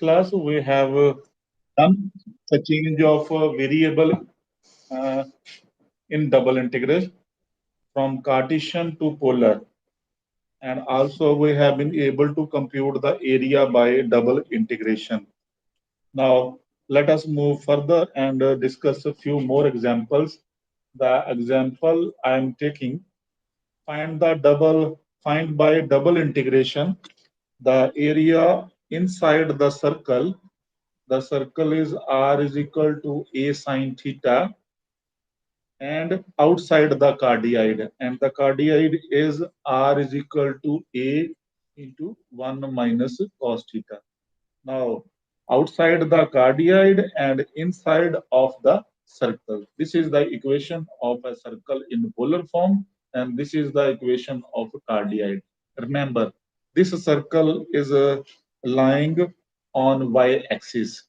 class, we have done the change of variable uh, in double integral from Cartesian to polar. And also we have been able to compute the area by double integration. Now, let us move further and discuss a few more examples. The example I am taking, find by double integration the area inside the circle. The circle is r is equal to a sine theta, and outside the cardioid, and the cardioid is r is equal to a into 1 minus cos theta. Now, outside the cardioid and inside of the circle. This is the equation of a circle in polar form, and this is the equation of a cardioid. Remember, this circle is lying on y-axis.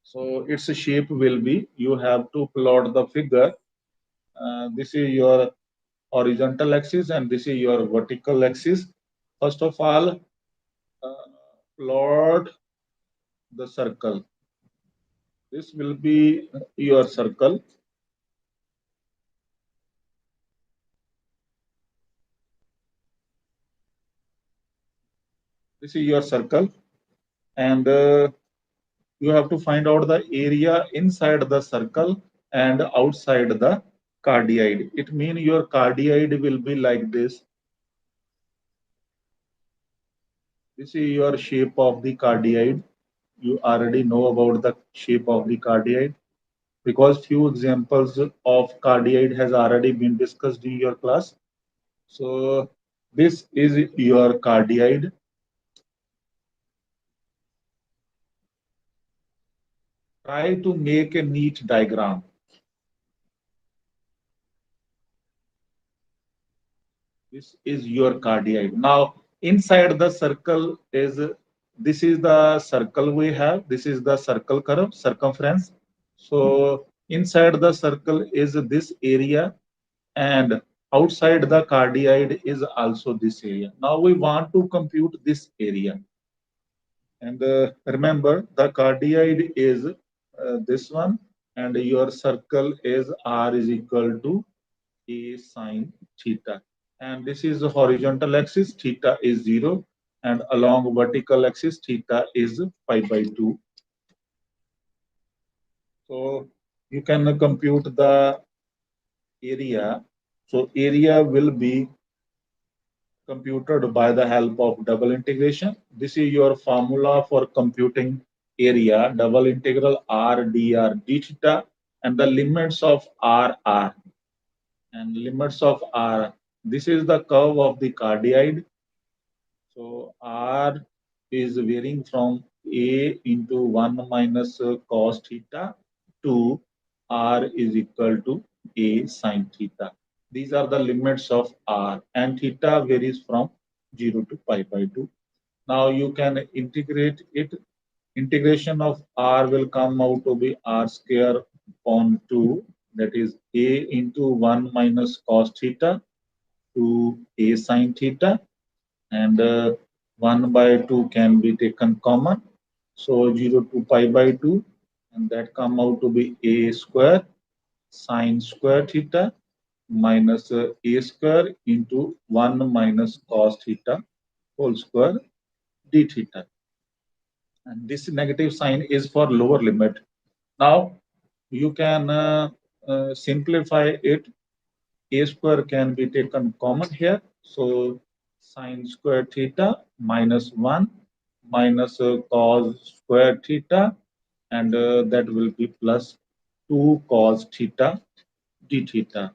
So its shape will be, you have to plot the figure. This is your horizontal axis and this is your vertical axis. First of all, plot the circle. This will be your circle. This is your circle, and you have to find out the area inside the circle and outside the cardioid. It means your cardioid will be like this. This is your shape of the cardioid. You already know about the shape of the cardioid because few examples of cardioid has already been discussed in your class. So this is your cardioid. Try to make a neat diagram. This is your cardioid. Now, inside the circle is, this is the circle we have. This is the circle curve, circumference. So, inside the circle is this area, and outside the cardioid is also this area. Now, we want to compute this area. And remember, the cardioid is this one, and your circle is r is equal to a sine theta. And this is the horizontal axis, theta is 0, and along vertical axis, theta is pi by 2. So you can compute the area. So area will be computed by the help of double integration. This is your formula for computing area, double integral r dr d theta, and the limits of r. And limits of r. This is the curve of the cardioid. So r is varying from a into 1 minus cos theta to r is equal to a sine theta. These are the limits of r, and theta varies from 0 to pi by 2. Now you can integrate it. Integration of r will come out to be r square upon 2, that is a into 1 minus cos theta to a sine theta, and 1 by 2 can be taken common. So 0 to pi by 2, and that come out to be a square sine square theta minus a square into 1 minus cos theta whole square d theta. And this negative sign is for lower limit. Now you can simplify it. A square can be taken common here. So sine square theta minus 1 minus cos square theta, and that will be plus 2 cos theta d theta.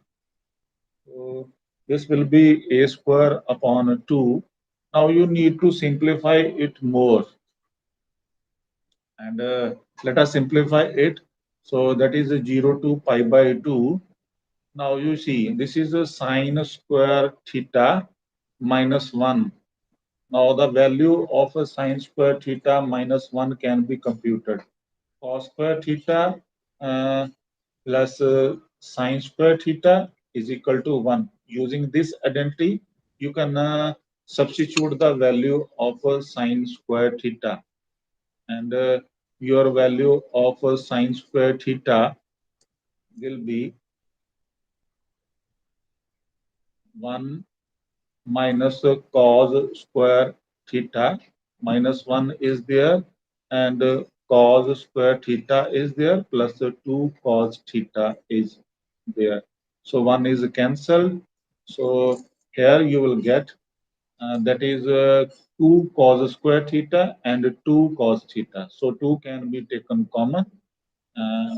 So this will be a square upon 2. Now you need to simplify it more, and let us simplify it. So that is a 0 to pi by 2. Now you see, this is a sine square theta minus 1. Now the value of a sine square theta minus 1 can be computed. Cos square theta uh, plus sine square theta is equal to 1. Using this identity, you can substitute the value of a sine square theta. and your value of sine square theta will be 1 minus cos square theta. Minus 1 is there, and cos square theta is there, plus 2 cos theta is there. So 1 is cancelled. So here you will get that is 2 cos square theta and 2 cos theta. So 2 can be taken common. Uh,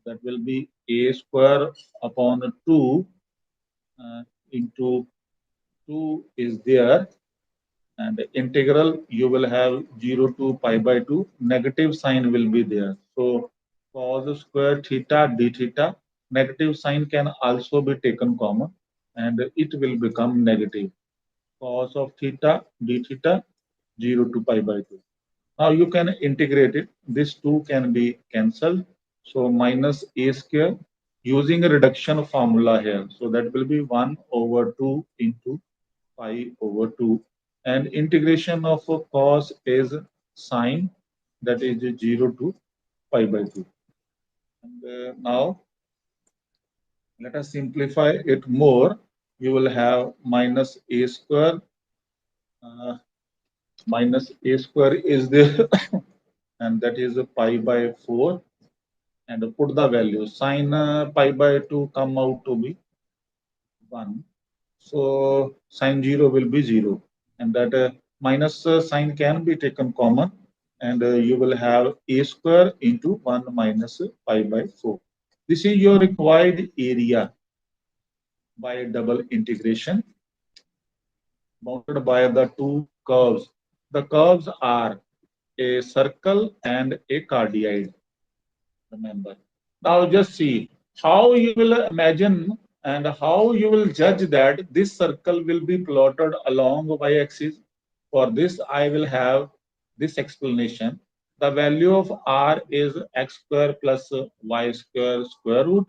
that will be a square upon 2 into 2 is there, and integral you will have 0 to pi by 2, negative sign will be there. So cos square theta d theta, negative sign can also be taken common, and it will become negative. Cos of theta d theta 0 to pi by 2. Now you can integrate it. This 2 can be cancelled. So minus a square using a reduction formula here. So that will be 1 over 2 into pi over 2. And integration of cos is sine, that is 0 to pi by 2. And now let us simplify it more. You will have minus a square. Uh, Minus a square is there, and that is pi by 4, and put the value. Sine pi by 2 come out to be 1. So sine 0 will be 0, and that minus sign can be taken common, and you will have a square into 1 minus pi by 4. This is your required area by double integration bounded by the two curves. The curves are a circle and a cardioid. Remember. Now just see how you will imagine and how you will judge that this circle will be plotted along y-axis. For this, I will have this explanation. The value of r is x square plus y square square root,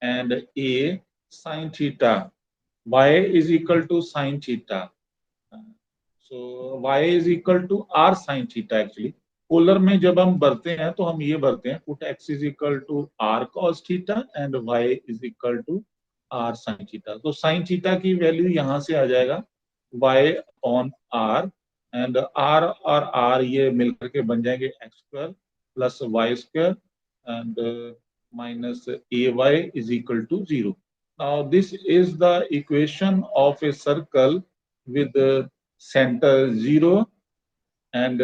and a sine theta. Y is equal to sine theta. So y is equal to r sin theta actually. Polar में जब हम भरते हैं तो हम ये भरते हैं put x is equal to r cos theta and y is equal to r sin theta. तो sin थीटा की वैल्यू यहाँ से आ जाएगा y on r, and r और r ये मिलकर के बन जाएंगे x square plus y square and minus A Y is equal to 0. Now this is the equation of a circle with center 0 and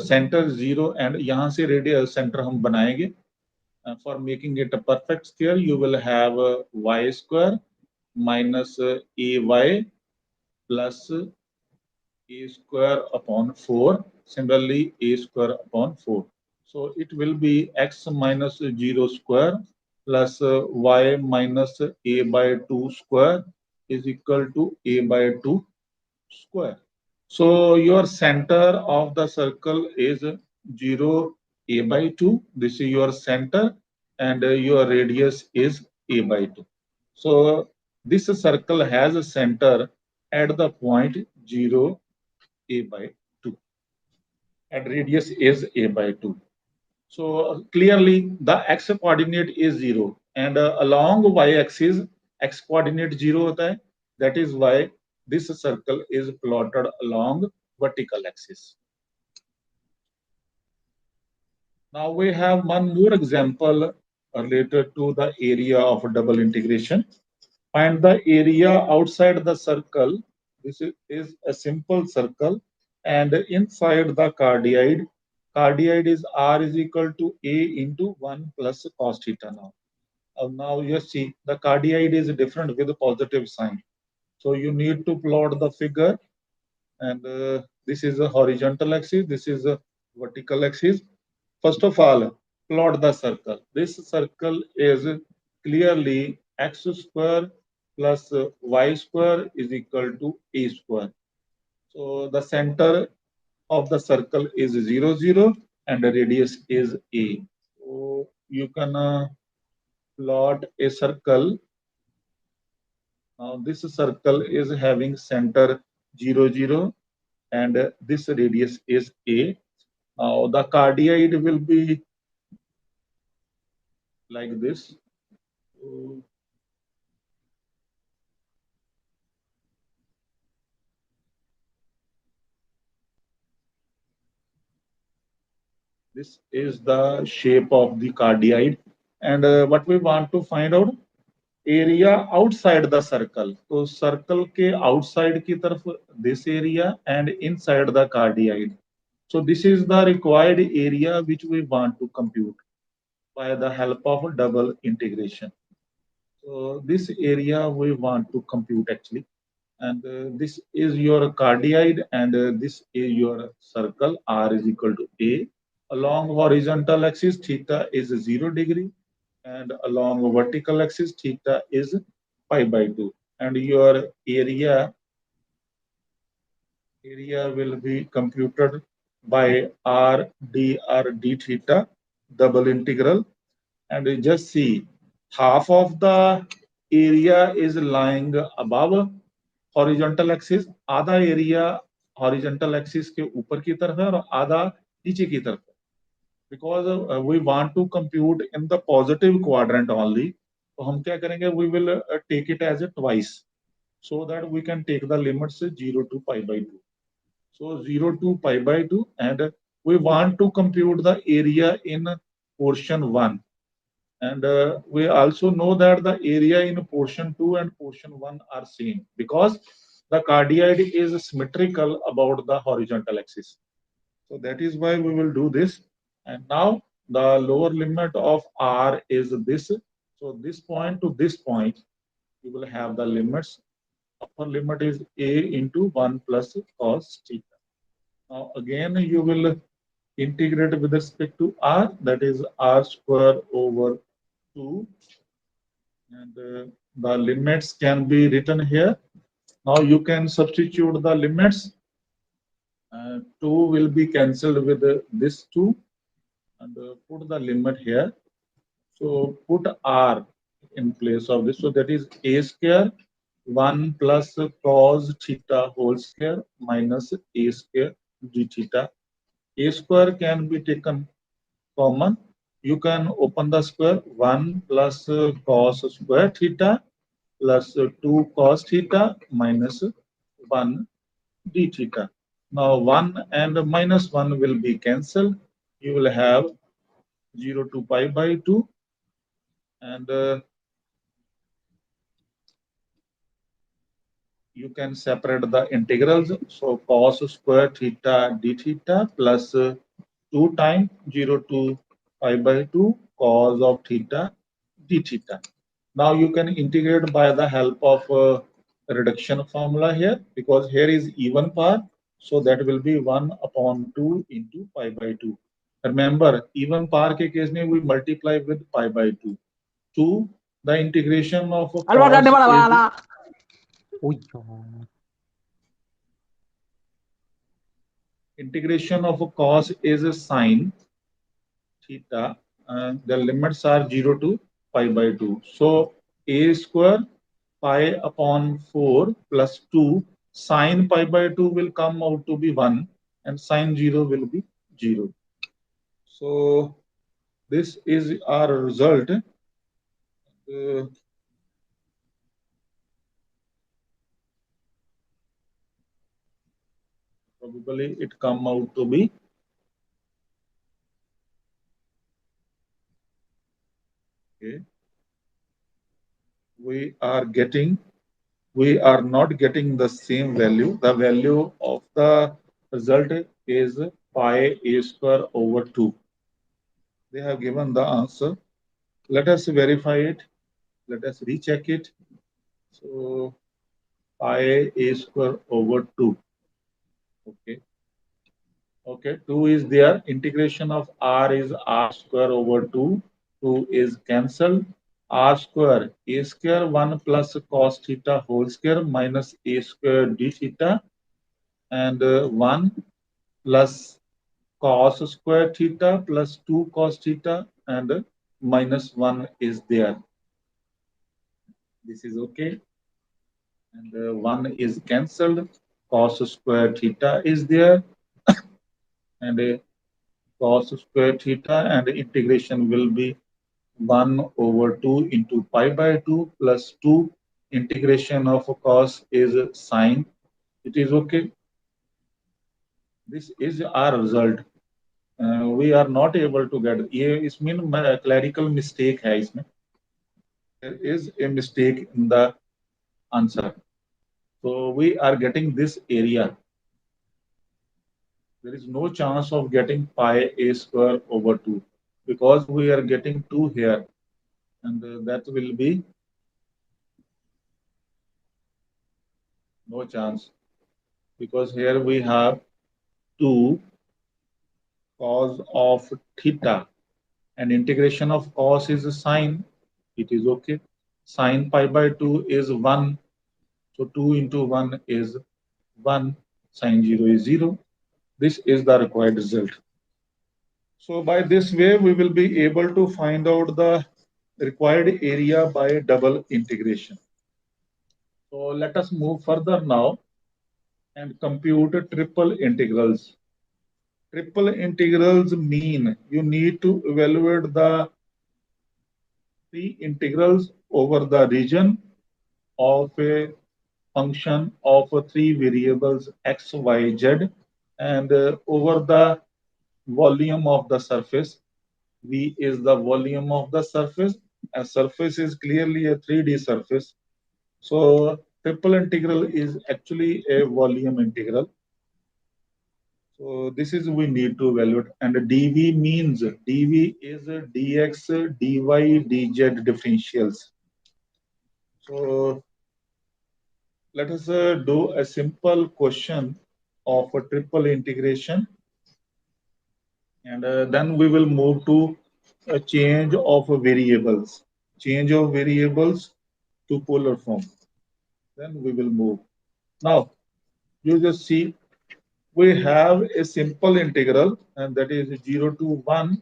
center 0, and यहाँ से radial centre हम बनाएंगे. For making it a perfect square, you will have y square minus ay plus a square upon 4. Similarly, a square upon 4. So it will be x minus 0 square plus y minus a by 2 square is equal to a by 2 square. So your center of the circle is 0 a by 2. This is your center, and your radius is a by 2. So this circle has a center at the point 0 a by 2, and radius is a by 2. So clearly the x coordinate is 0, and along y axis x coordinate 0 hota hai. That is why this circle is plotted along vertical axis. Now we have one more example related to the area of double integration. Find the area outside the circle. This is a simple circle, and inside the cardioid, cardioid is r is equal to a into 1 plus cos theta. Now you see the cardioid is different with a positive sign. So you need to plot the figure, and this is a horizontal axis, this is a vertical axis. First of all, plot the circle. This circle is clearly x square plus y square is equal to a square. So the center of the circle is 0, 0, and the radius is a. So you can plot a circle. Now this circle is having center 0, 0, and this radius is a. Now the cardioid will be like this. So this is the shape of the cardioid. And what we want to find out, area outside the circle, तो circle के outside की तरफ this area and inside the cardioid. So this is the required area which we want to compute by the help of double integration. So this area we want to compute actually, and this is your cardioid, and this is your circle. R is equal to A. Along horizontal axis theta is 0 degree, and along vertical axis theta is pi by 2, and your area will be computed by r d theta double integral. And you just see, half of the area is lying above horizontal axis, आधा area horizontal axis के ऊपर की तरफ है और आधा नीचे की तरफ है. Because we want to compute in the positive quadrant only, तो हम क्या करेंगे, we will take it as a twice, so that we can take the limits 0 to pi by 2. So 0 to pi by 2, and we want to compute the area in portion 1. And we also know that the area in portion 2 and portion 1 are same, because the cardioid is symmetrical about the horizontal axis. So that is why we will do this. And now the lower limit of r is this. So this point to this point, you will have the limits. Upper limit is a into 1 plus cos theta. Now again you will integrate with respect to r, that is r square over 2, and the limits can be written here. Now you can substitute the limits. 2 will be cancelled with this 2, and put the limit here. So put r in place of this. So that is a square 1 plus cos theta whole square minus a square d theta. A square can be taken common. You can open the square, 1 plus cos square theta plus 2 cos theta minus 1 d theta. Now 1 and minus 1 will be cancelled. You will have 0 to pi by 2, and you can separate the integrals. So cos square theta d theta plus 2 times 0 to pi by 2 cos of theta d theta. Now you can integrate by the help of reduction formula here, because here is even part. So that will be 1 upon 2 into pi by 2. Remember, even part के case में we multiply with pi by 2. 2, the integration of a Alba cos grande para is bala. Uy, integration of a cos is a sine theta, and the limits are 0 to pi by 2. So a square pi upon 4 plus 2 sine pi by 2 will come out to be 1, and sine 0 will be 0. So this is our result. Probably it come out to be, okay, we are not getting the same value. The value of the result is pi a square over 2. They have given the answer. Let us verify it. Let us recheck it. So pi a square over 2. Okay. Okay, 2 is there. Integration of r is r square over 2. 2 is cancelled. R square, a square 1 plus cos theta whole square minus a square d theta, and 1 plus cos square theta plus 2 cos theta, and minus 1 is there. This is okay. And 1 is cancelled. Cos square theta is there. And cos square theta, and integration will be 1 over 2 into pi by 2 plus 2 integration of cos is sine. It is okay. This is our result. We are not able to get ये इसमें clerical mistake है इसमें. There is a mistake in the answer. So we are getting this area. There is no chance of getting pi a square over 2 because we are getting 2 here, and that will be no chance because here we have 2 cos of theta, and integration of cos is a sine. It is okay. Sine pi by 2 is 1. So 2 into 1 is 1. Sine 0 is 0. This is the required result. So by this way, we will be able to find out the required area by double integration. So let us move further now and compute triple integrals. Triple integrals mean you need to evaluate the three integrals over the region of a function of three variables x, y, z, and over the volume of the surface. V is the volume of the surface. A surface is clearly a 3D surface. So triple integral is actually a volume integral. So this is we need to evaluate. And dv means dv is dx, dy, dz differentials. So let us do a simple question of a triple integration, and then we will move to a change of variables. Change of variables to polar form. Then we will move. Now, you just see we have a simple integral, and that is 0 to 1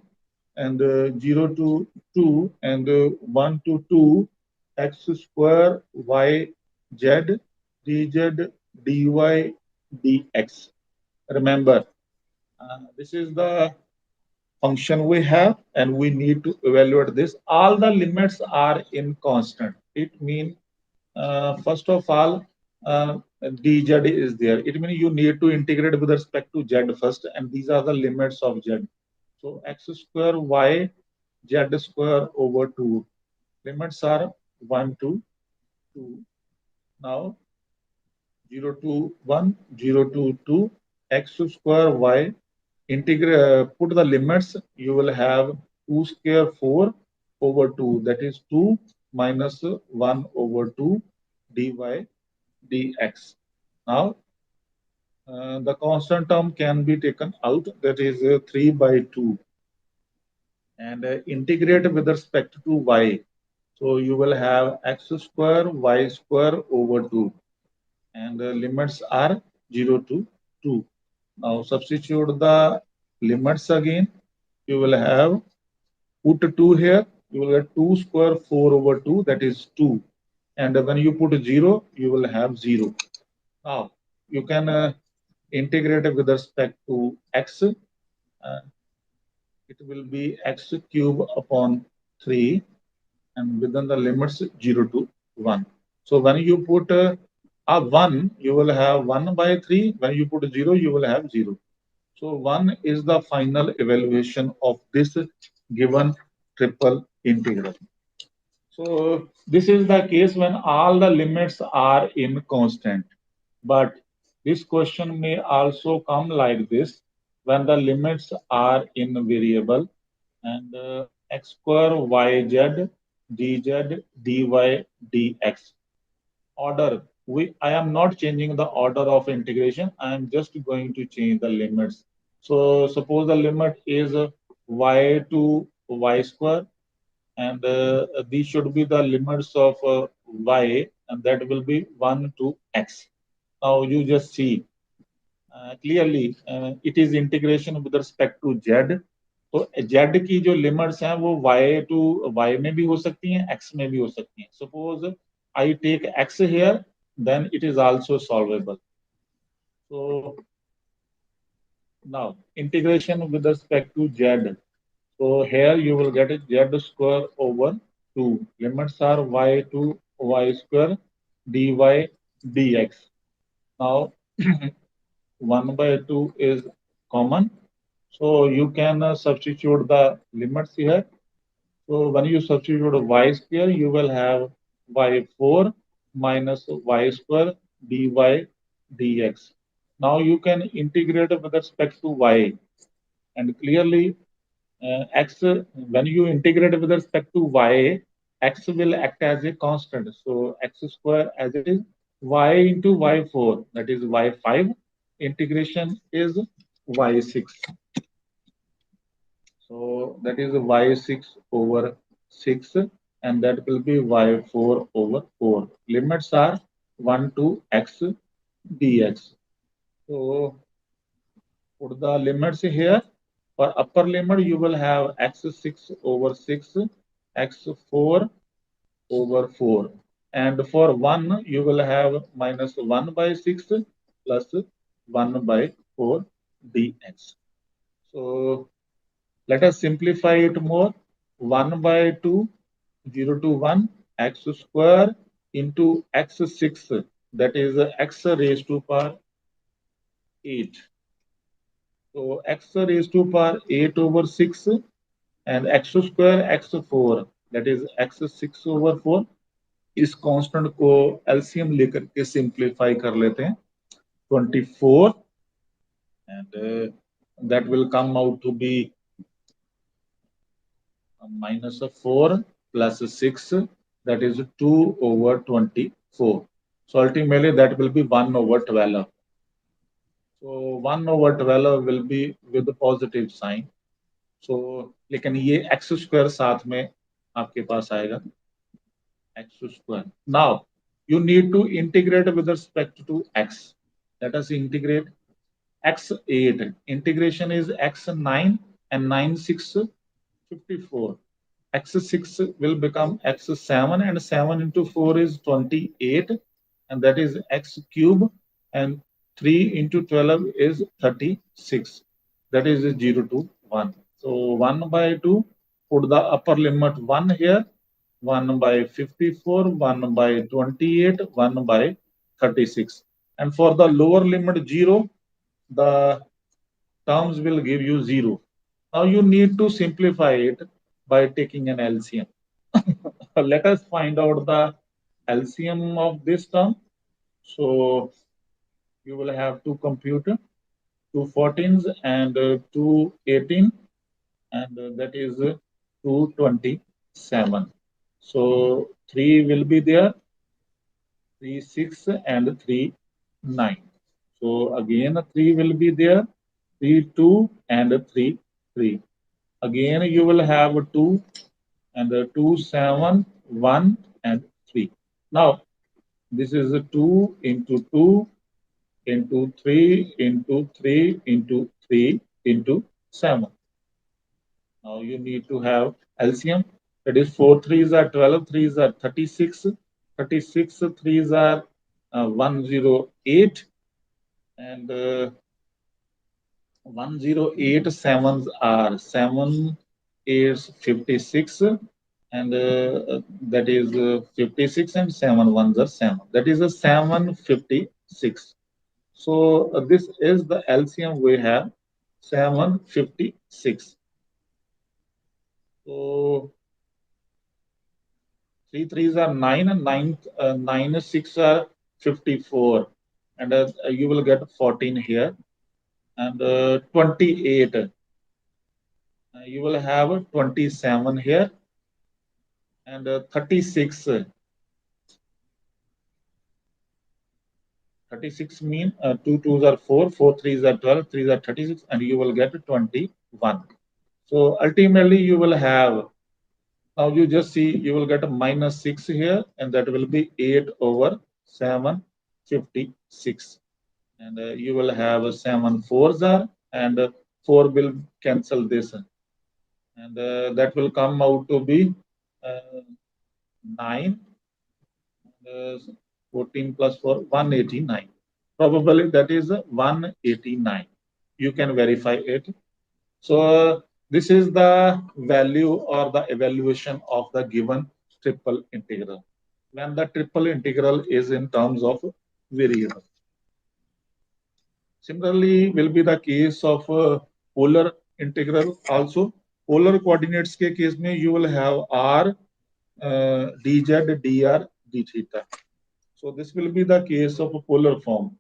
and 0 to 2 and 1 to 2 x square y z dz dy dx. Remember, this is the function we have, and we need to evaluate this. All the limits are in constant. It means first of all, dz is there. It means you need to integrate with respect to z first, and these are the limits of z. So x square y z square over 2. Limits are 1 to 2. Now 0 to 1, 0 to 2, x square y. Integrate, put the limits. You will have 2 square 4 over 2. That is 2 minus 1 over 2 dy dx. Now, the constant term can be taken out, that is 3 by 2, and integrate with respect to y. So you will have x square y square over 2, and the limits are 0 to 2. Now substitute the limits again. You will have put 2 here, you will get 2 square 4 over 2, that is 2. And when you put 0, you will have 0. Now, you can integrate with respect to x. It will be x cube upon 3, and within the limits 0 to 1. So when you put a 1, you will have 1 by 3. When you put 0, you will have 0. So 1 is the final evaluation of this given triple integral. So this is the case when all the limits are in constant. But this question may also come like this when the limits are in variable, and x square yz dz dy dx. Order. I am not changing the order of integration. I am just going to change the limits. So suppose the limit is y to y square, and these should be the limits of y, and that will be 1 to x. Now you just see clearly it is integration with respect to z. तो z की जो limits हैं वो y to y में भी हो सकती हैं, x में भी हो सकती हैं. Suppose I take x here, then it is also solvable. So Now, integration with respect to z. So here you will get z square over 2. Limits are y to y square dy dx. Now, 1 by 2 is common. So you can substitute the limits here. So when you substitute y square, you will have y4 minus y square dy dx. Now you can integrate with respect to y, and clearly x, when you integrate with respect to y, x will act as a constant. So x square as it is, y into y4, that is y5. Integration is y6. So that is y6 over 6, and that will be y4 over 4. Limits are 1 to x dx. So put the limits here. For upper limit, you will have x6 over 6, x4 over 4. And for 1, you will have minus 1 by 6 plus 1 by 4 dx. So let us simplify it more. 1 by 2, 0 to 1, x square into x6, that is x raised to power 8. So x raised to power 8 over 6 and x square x4, that is x6 over 4. इस constant को LCM लेकर के simplify कर लेते हैं 24, and that will come out to be minus of 4 plus 6, that is 2 over 24. So ultimately that will be 1 over 12. So 1 over 12 will be with the positive sign. So लेकिन ये x square साथ में आपके पास आएगा x square. Now you need to integrate with respect to x. Let us integrate x8. Integration is x9 and 9 6 54. X6 will become x7, and 7 into 4 is 28, and that is x cube, and 3 into 12 is 36. That is 0 to 1. So 1 by 2, put the upper limit 1 here, 1 by 54, 1 by 28, 1 by 36. And for the lower limit 0, the terms will give you 0. Now you need to simplify it by taking an LCM. Let us find out the LCM of this term. So you will have to compute two 14s and two 18, and that is 227. So 3 will be there, 3 6 and 3 9. So again 3 will be there, 3 2 and 3 3. Again you will have 2 and 2 7 1 and 3. Now this is a 2 into 2 into 3 into 3 into 3 into 7. Now you need to have LCM. That is 4 threes are 12, threes are 36, 36 threes are 108, and 108 sevens are 7 is 56, and that is 56, and 7 ones are 7. That is a 756. So this is the LCM we have, 756. So 3 threes are 9, and 9 6 are 54, and you will get 14 here, and 28. You will have 27 here, and 36. 36 mean 2 twos are 4, 4 threes are 12, threes are 36, and you will get 21. So ultimately you will have, now you just see, you will get a minus 6 here, and that will be 8 over 756. And you will have 7 fours are, and 4 will cancel this. And that will come out to be 9, 14 plus 4, 189. Probably that is 189. you can verify it. So this is the value or the evaluation of the given triple integral when the triple integral is in terms of variable. Similarly, will be the case of polar integral also. Polar coordinates के case में you will have r dz dr d theta. So this will be the case of a polar form.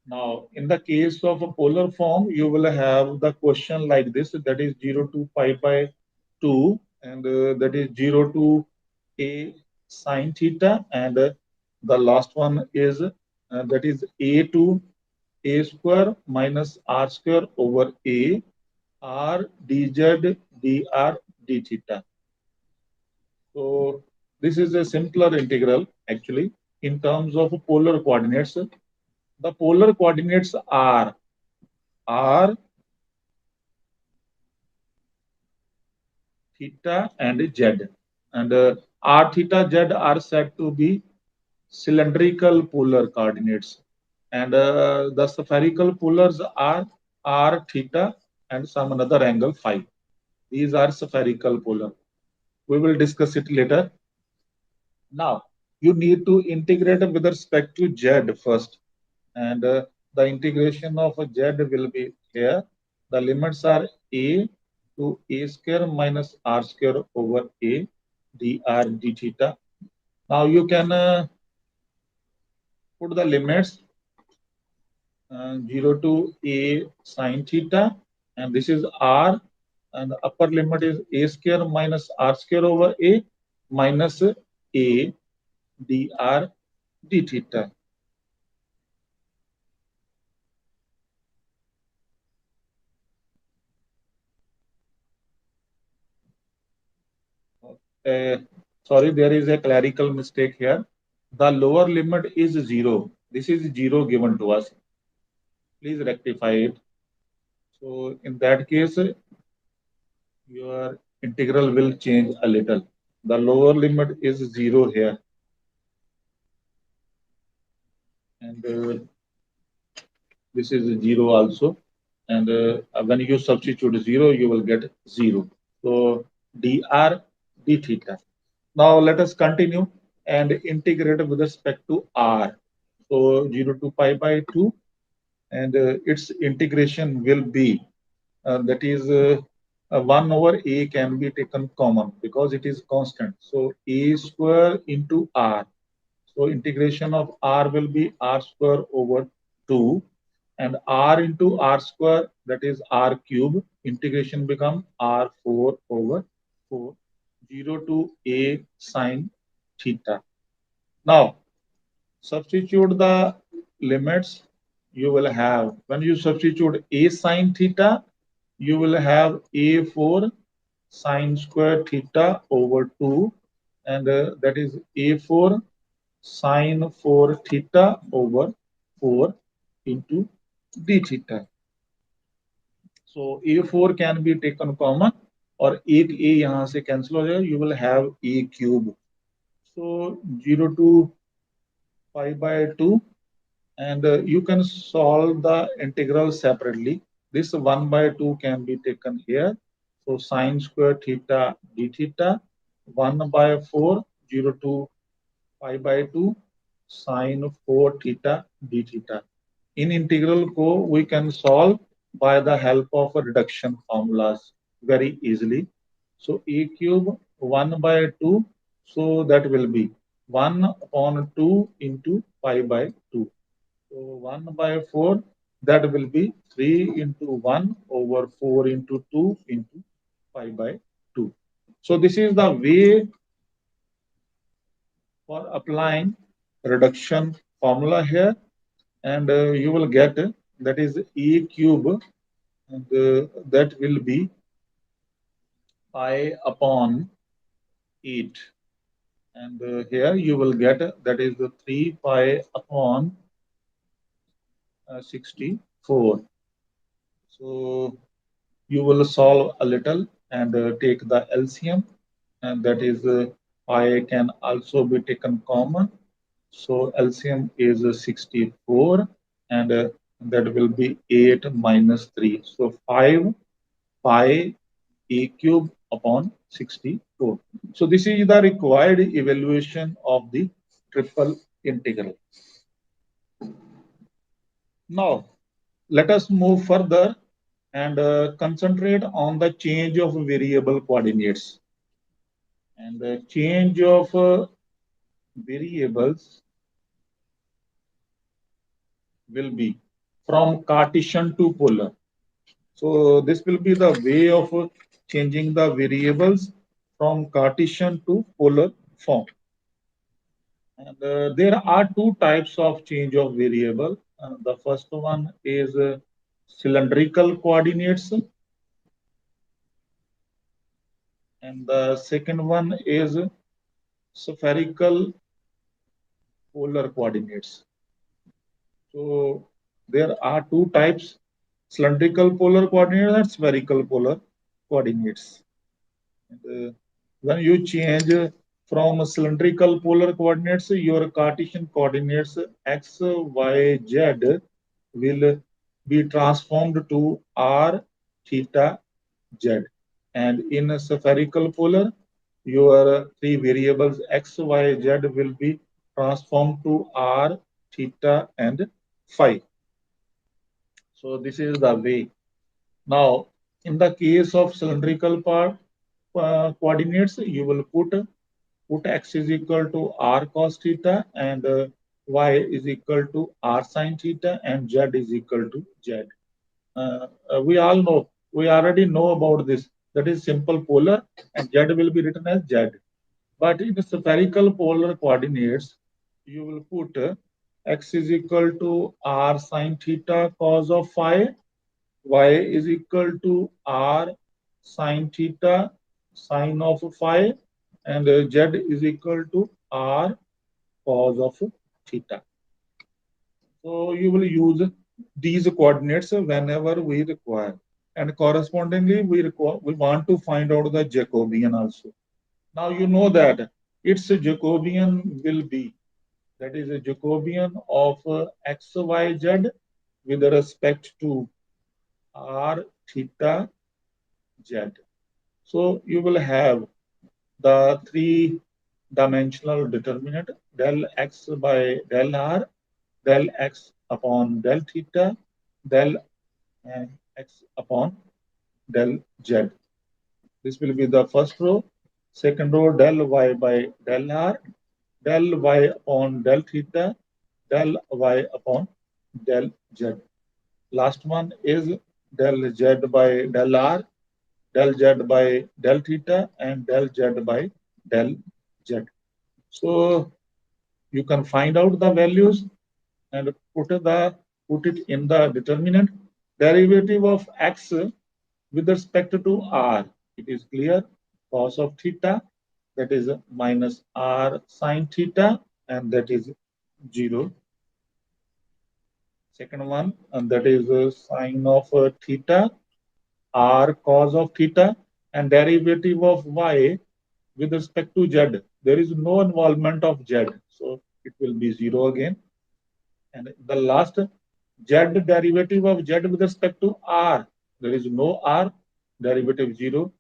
Now, in the case of a polar form, you will have the question like this, that is 0 to pi by 2, and that is 0 to a sine theta, and the last one is that is a to a square minus r square over a r dz dr d theta. So this is a simpler integral actually in terms of polar coordinates. The polar coordinates are r, theta, and z. And r, theta, z are said to be cylindrical polar coordinates. And the spherical polars are r, theta, and some another angle phi. These are spherical polar. We will discuss it later. Now, you need to integrate with respect to z first. And the integration of z will be here. The limits are a to a square minus r square over a dr d theta. Now you can put the limits 0 to a sine theta, and this is r, and the upper limit is a square minus r square over a minus a dr d theta. Uh, Sorry, there is a clerical mistake here. The lower limit is 0. This is 0 given to us. Please rectify it. So in that case, your integral will change a little. The lower limit is 0 here. And this is 0 also. And when you substitute 0, you will get 0. So dr d theta. Now let us continue and integrate with respect to r. So 0 to pi by 2, and its integration will be that is 1 over a can be taken common because it is constant. So a square into r. So integration of r will be r square over 2, and r into r square, that is r cube. Integration become r4 over 4, 0 to a sine theta. Now substitute the limits. You will have, when you substitute a sine theta, you will have a4 sine square theta over 2, and that is a4 sine 4 theta over 4 into d theta. So a4 can be taken common, और एक a यहाँ से cancel हो जाएगा. You will have a cube. So 0 to pi by 2, and you can solve the integral separately. This 1 by 2 can be taken here. So sine square theta d theta, 1 by 4, 0 to pi by 2, sine 4 theta d theta. In integral को we can solve by the help of reduction formulas very easily. So a cube 1 by 2, so that will be 1 upon 2 into pi by 2. So 1 by 4, that will be 3 into 1 over 4 into 2 into pi by 2. So this is the way for applying reduction formula here, and you will get that is a cube, and that will be pi upon 8, and here you will get that is the 3 pi upon 64. So you will solve a little and take the LCM, and that is pi can also be taken common. So LCM is 64, and That will be 8 minus 3. So 5 pi a cube upon 64. So this is the required evaluation of the triple integral. Now let us move further and concentrate on the change of variable coordinates. And the change of variables will be from Cartesian to polar. So this will be the way of changing the variables from Cartesian to polar form. And there are two types of change of variable. The first one is cylindrical coordinates, and the second one is spherical polar coordinates. So there are two types: cylindrical polar coordinates and spherical polar coordinates. And, when you change from cylindrical polar coordinates, your Cartesian coordinates x, y, z will be transformed to r, theta, z. And in a spherical polar, your three variables x, y, z will be transformed to r, theta, and phi. So this is the way. Now, in the case of cylindrical coordinates, you will put x is equal to r cos theta and y is equal to r sin theta and z is equal to z. We all know, we already know about this. That is simple polar and z will be written as z. But in spherical polar coordinates, you will put x is equal to r sin theta cos of phi, y is equal to r sin theta sine of phi, and z is equal to r cos of theta. So you will use these coordinates whenever we require. And correspondingly, we want to find out the Jacobian also. Now you know that its Jacobian will be, that is a Jacobian of x, y, z with respect to r, theta, z. So you will have the three dimensional determinant del x by del r, del x upon del theta, del x upon del z. This will be the first row. Second row, del y by del r, del y upon del theta, del y upon del z. Last one is del z by del r, del z by del theta, and del z by del z. So you can find out the values and put it in the determinant. Derivative of x with respect to r. It is clear. Cos of theta, that is minus r sine theta, and that is 0. Second one, and that is sine of theta, r cos of theta, and derivative of y with respect to z. There is no involvement of z, so it will be 0 again. And the last, z derivative of z with respect to r. There is no r, derivative 0.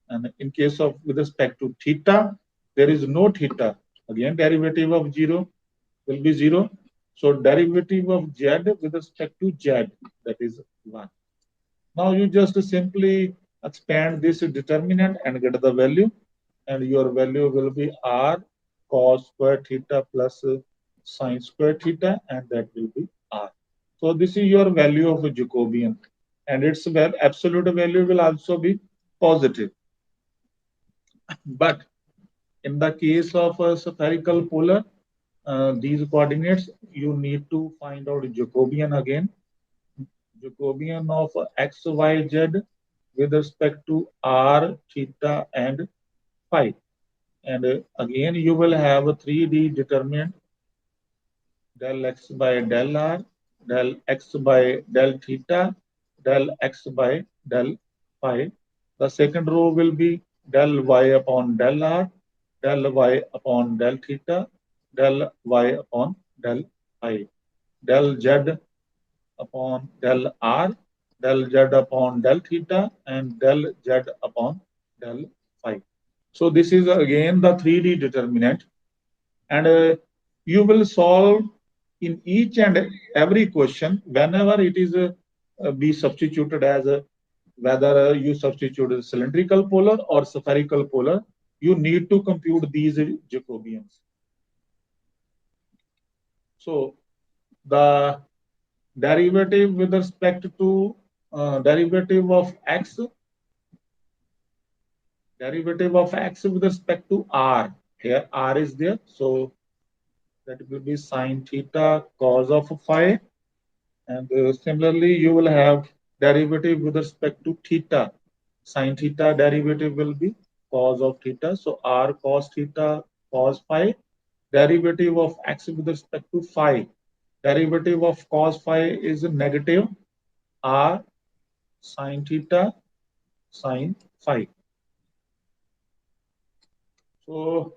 And in case of with respect to theta, there is no theta. Again, derivative of 0 will be 0. So derivative of z with respect to z, that is 1. Now you just simply expand this determinant and get the value, and your value will be r cos square theta plus sine square theta, and that will be r. So this is your value of a Jacobian, and its absolute value will also be positive. But in the case of a spherical polar, these coordinates, you need to find out Jacobian again. Jacobian of x, y, z with respect to r, theta, and phi. And again, you will have a 3D determinant del x by del r, del x by del theta, del x by del phi. The second row will be del y upon del r, del y upon del theta, del y upon del phi. Del z upon del r, del z upon del theta, and del z upon del phi. So this is again the 3D determinant, and you will solve in each and every question whenever it is be substituted as whether you substitute a cylindrical polar or spherical polar, you need to compute these Jacobians. So the derivative with respect to derivative of x, derivative of x with respect to r. Here r is there, so that will be sine theta cos of phi. And similarly, you will have derivative with respect to theta. Sine theta derivative will be cos of theta. So r cos theta cos phi. Derivative of x with respect to phi. Derivative of cos phi is negative r sine theta sine phi. So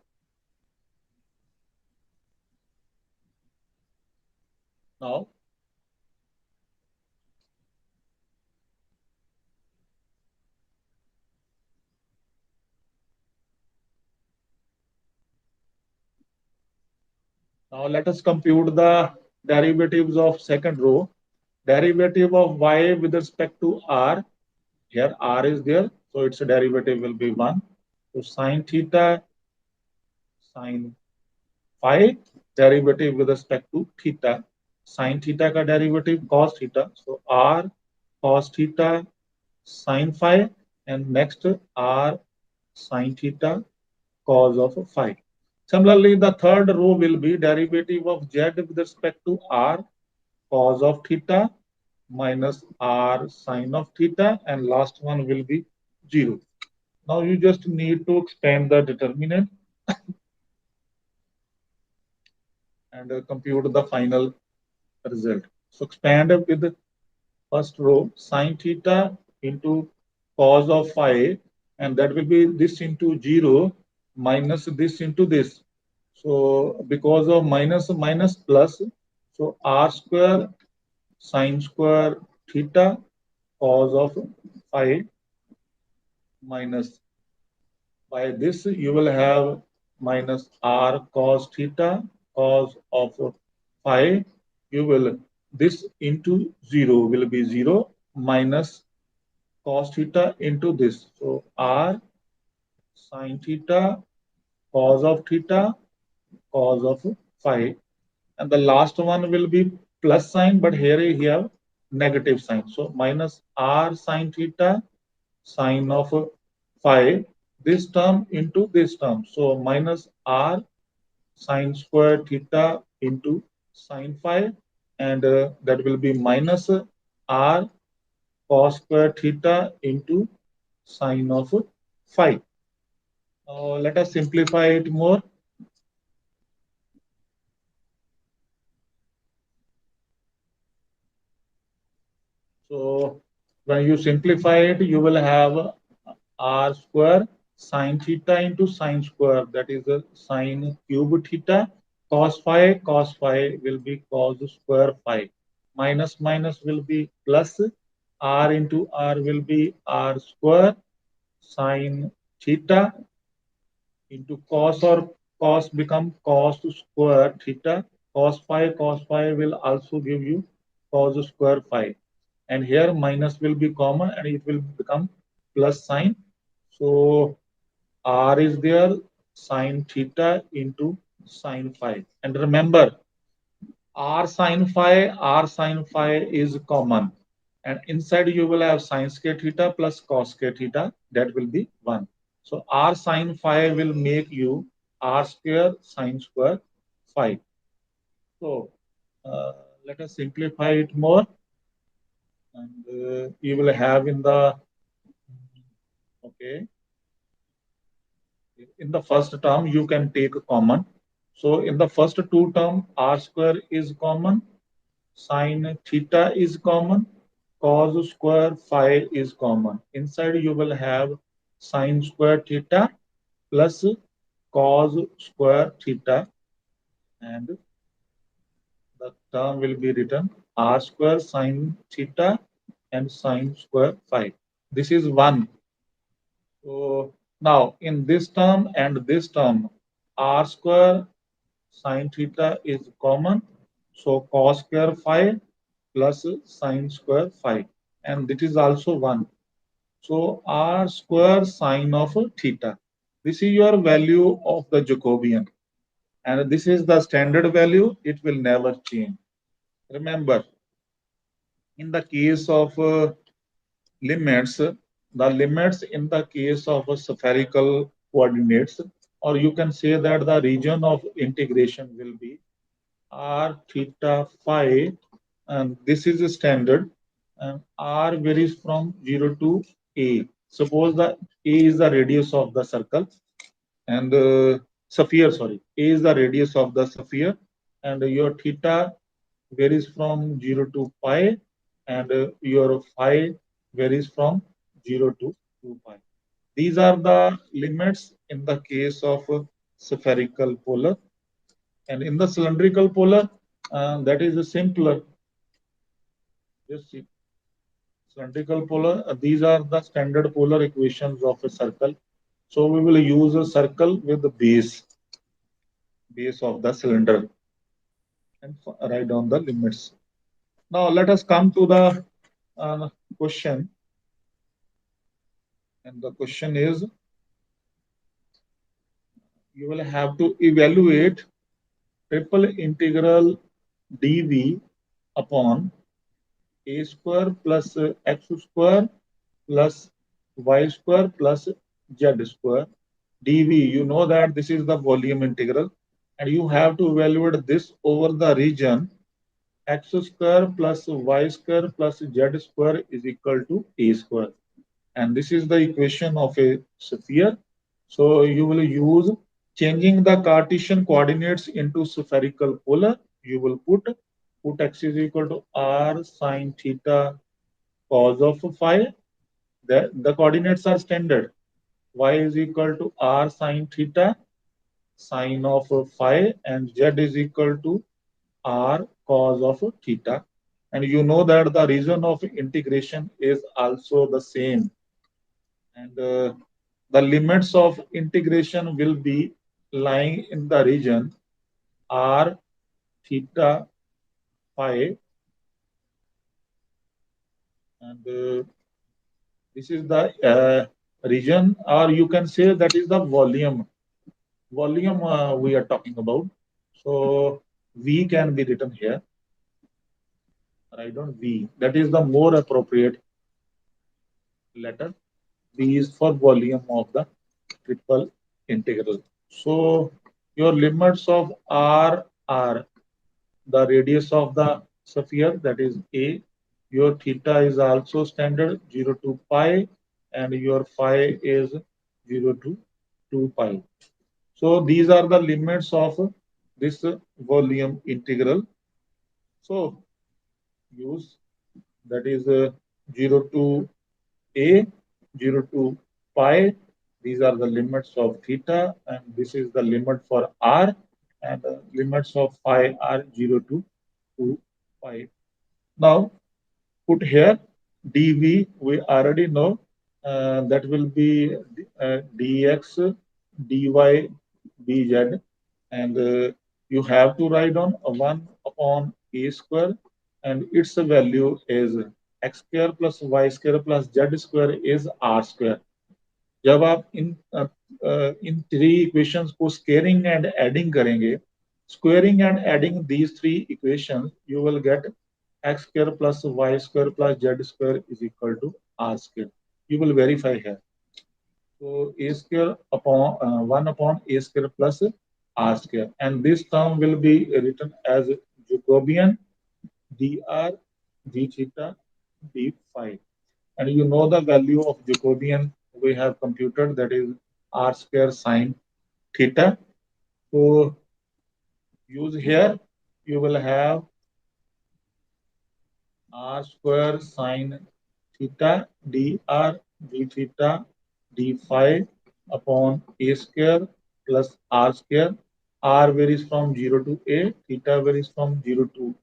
now, now let us compute the derivatives of second row. Derivative of y with respect to r. Here r is there, so its derivative will be 1. So sine theta sine phi, derivative with respect to theta. Sine theta का derivative cos theta. So r cos theta sine phi, and next r sine theta cos of phi. Similarly, the third row will be derivative of z with respect to r cos of theta minus r sine of theta, and last one will be 0. Now you just need to expand the determinant and compute the final result. So expand with the first row sine theta into cos of phi, and that will be this into 0 minus this into this. So because of minus minus plus, so r square sine square theta cos of phi minus, by this you will have minus r cos theta cos of phi. You will this into 0 will be 0 minus cos theta into this. So r sine theta cos of theta cos of phi, and the last one will be plus sign, but here you have negative sign. So minus r sine theta sine of phi, this term into this term. So minus r sine square theta into sine phi, and that will be minus r cos square theta into sine of phi. Let us simplify it more. So when you simplify it, you will have r square sine theta into sine square, that is a sine cube theta, cos phi will be cos square phi, minus minus will be plus, r into r will be r square sine theta into cos, or cos become cos square theta, cos phi will also give you cos square phi, and here minus will be common and it will become plus sign. So r is there sine theta into sine phi, and remember r sine phi is common, and inside you will have sin square theta plus cos square theta, that will be 1. So r sine phi will make you r square sine square phi. So uh, let us simplify it more, and you will have in the, okay, in the first term you can take common. So in the first two term r square is common, sine theta is common, cos square phi is common. Inside you will have sine square theta plus cos square theta, and the term will be written r square sine theta and sine square phi. This is 1. So now in this term and this term, r square sine theta is common. So cos square phi plus sine square phi. And this is also 1. So r square sine of theta. This is your value of the Jacobian. And this is the standard value. It will never change. Remember, in the case of limits, the limits in the case of spherical coordinates, or you can say that the region of integration will be r theta phi, and this is a standard, and r varies from 0 to a. Suppose the a is the radius of the circle, and sphere, sorry, a is the radius of the sphere, and your theta varies from 0 to pi, and your phi varies from 0 to 2 pi. These are the limits in the case of spherical polar. And in the cylindrical polar, that is simpler. Just see, cylindrical polar, these are the standard polar equations of a circle. So we will use a circle with the base of the cylinder, and write down the limits. Now let us come to the question, and the question is, you will have to evaluate triple integral dv upon a square plus x square plus y square plus z square dv. You know that this is the volume integral, and you have to evaluate this over the region x square plus y square plus z square is equal to a square. And this is the equation of a sphere. So you will use changing the Cartesian coordinates into spherical polar. You will put x is equal to r sine theta cos of phi. The coordinates are standard. Y is equal to r sine theta sine of phi, and z is equal to r cos of theta. And you know that the region of integration is also the same. And the limits of integration will be lying in the region r theta phi, and this is the region, or you can say that is the volume we are talking about. So v can be written here. Write down v. That is the more appropriate letter. V is for volume of the triple integral. So your limits of r are the radius of the sphere, that is a. Your theta is also standard 0 to pi, and your phi is 0 to 2 pi. So these are the limits of this volume integral. So use, that is 0 to a, 0 to pi. These are the limits of theta, and this is the limit for r, and the limits of phi are 0 to 2 pi. Now put here dv, we already know that will be dx, dy, dz, and you have to write on 1 upon a square, and its value is x square plus y square plus z square is r square. जब आप in three equations को squaring and adding करेंगे, squaring and adding these three equations, you will get x square plus y square plus z square is equal to r square. You will verify here. So a square upon 1 upon a square plus r square, and this term will be written as Jacobian dr d theta d phi. And you know the value of Jacobian we have computed, that is r square sine theta. So use here, you will have r square sine theta dr d theta d phi upon a square plus r square. R varies from 0 to a, theta varies from 0 to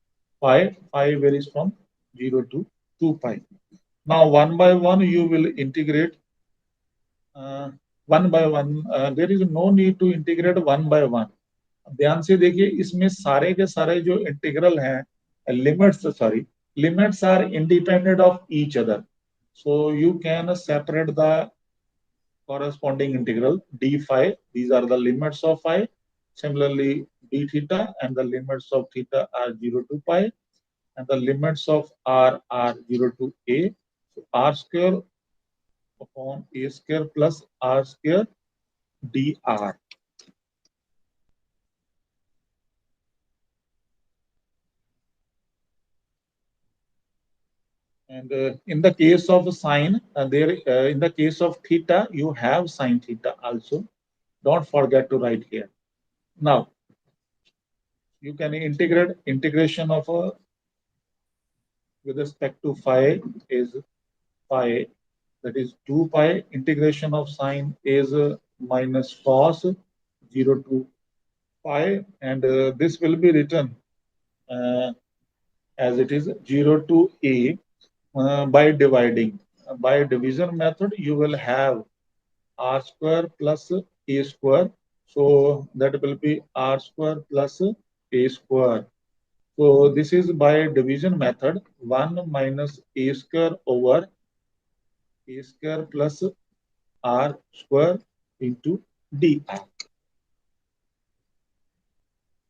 Pi varies from 0 to 2 pi. Now, one by one, you will integrate uh, one by one. There is no need to integrate one by one. ध्यान से देखिए इसमें सारे के सारे जो integral हैं limits sorry limits are independent of each other so you can separate the corresponding integral d phi. These are the limits of phi. Similarly, d theta and the limits of theta are 0 to pi and the limits of r are 0 to a. So r square upon a square plus r square dr. And in the case of sine, in the case of theta, you have sine theta also. Don't forget to write here. Now, you can integrate integration of with respect to phi is pi, that is 2 pi. Integration of sine is minus cos 0 to pi, and this will be written uh, as it is 0 to a by dividing. By division method, you will have r square plus a square. So that will be r square plus a square. So this is by division method 1 minus a square over a square plus r square into dr.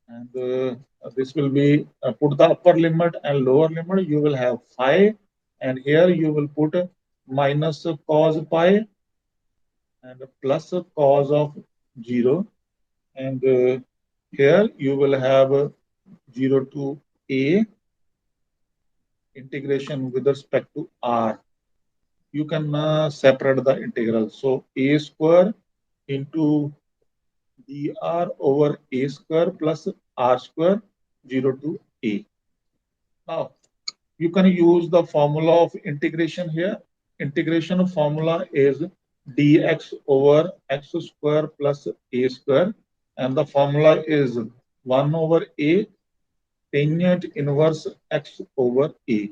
And this will be put the upper limit and lower limit. You will have phi, and here you will put minus cos pi and plus cos of 0, and here you will have 0 to a integration with respect to r. You can separate the integral. So a square into dr over a square plus r square 0 to a. Now you can use the formula of integration here. Integration formula is dx over x square plus a square, and the formula is 1 over a tangent inverse x over a.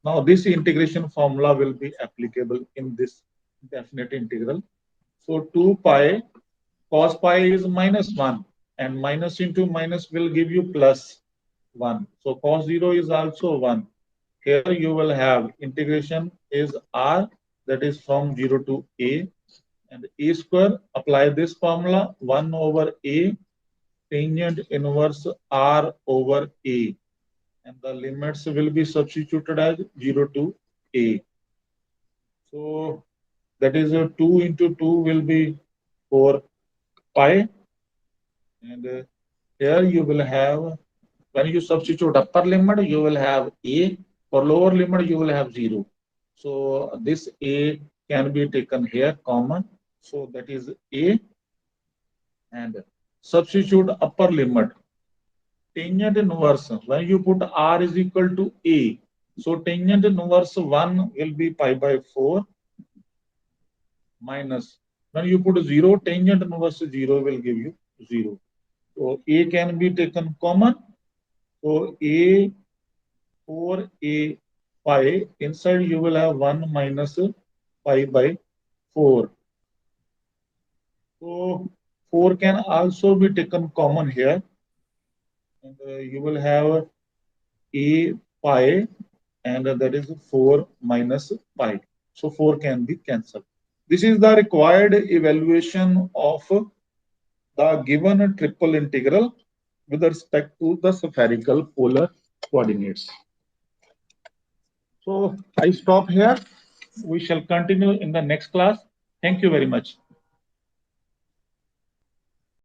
Now this integration formula will be applicable in this definite integral. So 2 pi cos pi is minus 1, and minus into minus will give you plus 1. So cos 0 is also 1. Here you will have integration is r, that is from 0 to a, and a square, apply this formula 1 over a tangent inverse r over a, and the limits will be substituted as 0 to a. So that is 2 into 2 will be 4 pi, and here you will have, when you substitute upper limit, you will have a, for lower limit you will have 0. So this a can be taken here common, so that is a, and substitute upper limit tangent inverse. When you put r is equal to a, so tangent inverse 1 will be pi by 4 minus, when you put 0, tangent inverse 0 will give you 0. So a can be taken common. So a 4a pi, inside you will have 1 minus pi by 4. So 4 can also be taken common here, and you will have a pi, and that is 4 minus pi. So 4 can be cancelled. This is the required evaluation of the given triple integral with respect to the spherical polar coordinates. So I stop here. We shall continue in the next class. Thank you very much.